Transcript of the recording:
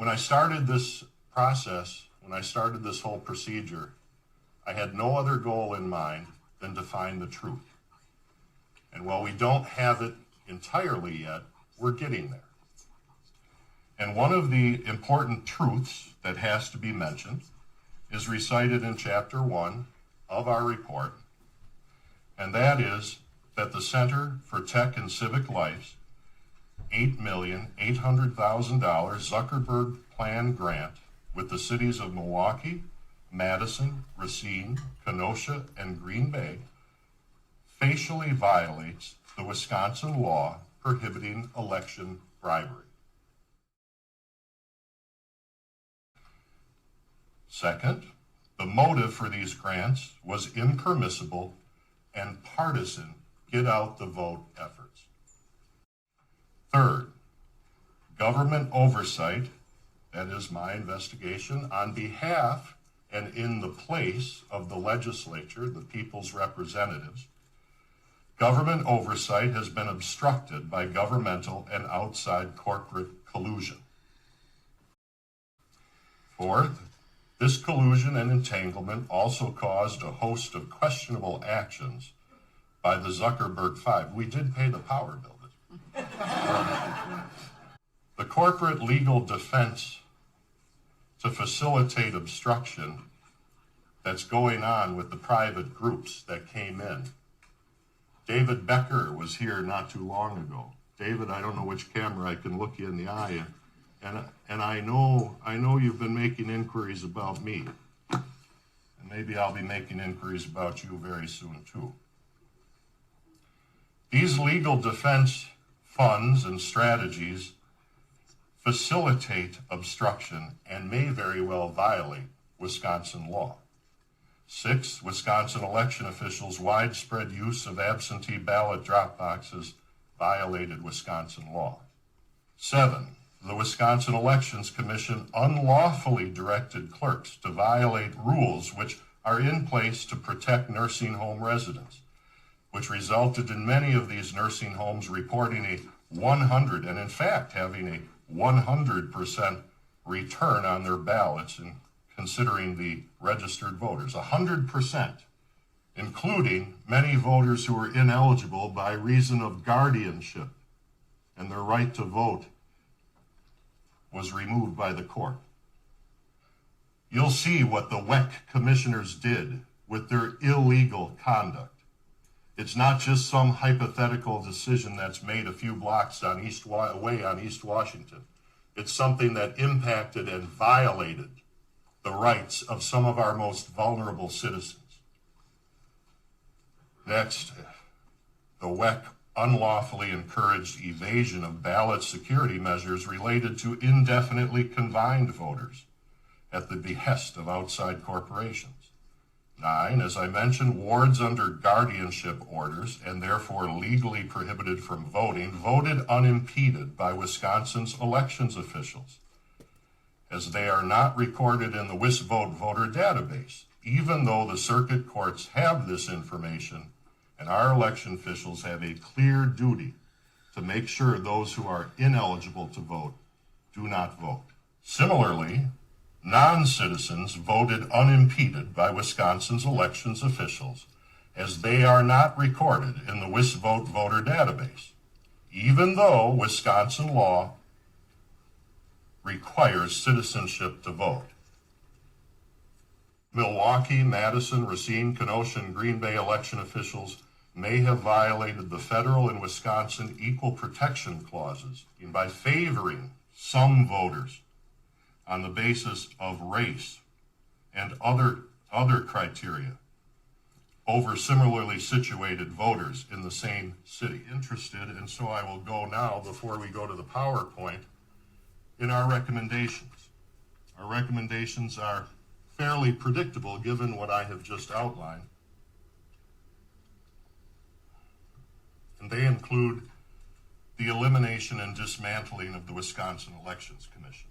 When I started this process, when I started this whole procedure, I had no other goal in mind than to find the truth. And while we don't have it entirely yet, we're getting there. And one of the important truths that has to be mentioned is recited in Chapter 1 of our report, and that is that the Center for Tech and Civic Life's $8,800,000 Zuckerberg Plan grant with the cities of Milwaukee, Madison, Racine, Kenosha, and Green Bay facially violates the Wisconsin law prohibiting election bribery. Second, the motive for these grants was impermissible and partisan get-out-the-vote efforts. Third, government oversight, that is my investigation, on behalf and in the place of the legislature, the people's representatives, government oversight has been obstructed by governmental and outside corporate collusion. Fourth, this collusion and entanglement also caused a host of questionable actions by the Zuckerberg Five. We did pay the power bill. The corporate legal defense to facilitate obstruction that's going on with the private groups that came in. David Becker was here not too long ago. David, I don't know which camera I can look you in the eye, and I know you've been making inquiries about me, and maybe I'll be making inquiries about you very soon too. These legal defense funds and strategies facilitate obstruction and may very well violate Wisconsin law. 6, Wisconsin election officials' widespread use of absentee ballot drop boxes violated Wisconsin law. 7, the Wisconsin Elections Commission unlawfully directed clerks to violate rules which are in place to protect nursing home residents, which resulted in many of these nursing homes reporting a 100, and in fact having a 100% return on their ballots and considering the registered voters, 100%, including many voters who were ineligible by reason of guardianship, and their right to vote was removed by the court. You'll see what the WEC commissioners did with their illegal conduct. It's not just some hypothetical decision that's made a few blocks away on East Washington. It's something that impacted and violated the rights of some of our most vulnerable citizens. Next, the WEC unlawfully encouraged evasion of ballot security measures related to indefinitely confined voters at the behest of outside corporations. 9, as I mentioned, wards under guardianship orders and therefore legally prohibited from voting, voted unimpeded by Wisconsin's elections officials, as they are not recorded in the WisVote voter database, even though the circuit courts have this information and our election officials have a clear duty to make sure those who are ineligible to vote do not vote. Similarly, non-citizens voted unimpeded by Wisconsin's elections officials, as they are not recorded in the WisVote voter database, even though Wisconsin law requires citizenship to vote. Milwaukee, Madison, Racine, Kenosha, and Green Bay election officials may have violated the federal and Wisconsin equal protection clauses by favoring some voters on the basis of race and other criteria over similarly situated voters in the same city. Interested, and so I will go now, before we go to the PowerPoint, in our recommendations. Our recommendations are fairly predictable given what I have just outlined. And they include the elimination and dismantling of the Wisconsin Elections Commission.